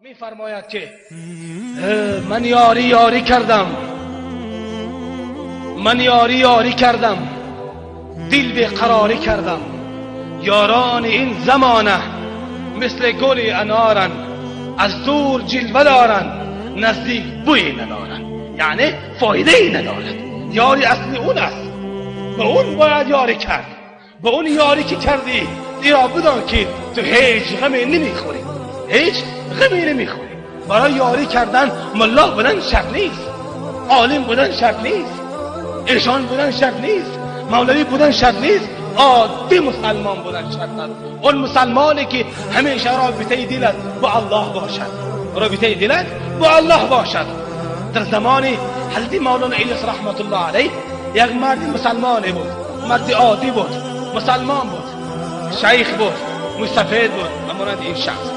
می‌فرماید که من یاری کردم، من یاری کردم، دل به قراری کردم. یاران این زمانه مثل گل انارن، از دور جلوه دارن، نزدیک بوی ندارن. یعنی فایده ای ندارد. یاری اصلی اون است، به اون باید یاری کرد. به اون یاری که کردی دیرا بدان که تو هیچ غمی نمیخوری، هیچ غمی نمیخوری. برای یاری کردن ملا بودن شرط نیست، عالم بودن شرط نیست، ایشان بودن شرط نیست، مولوی بودن شرط نیست، عادی مسلمان بودن شرط است. اون مسلمانی که همیشه رابطه دلت با الله باشد، رابطه دلت با الله باشد. در زمان حضرت مولانا الیاس رحمت الله علیه یک مرد مسلمانی بود، مرد عادی بود، مسلمان بود، شیخ بود، مستفید بود، اما این شخص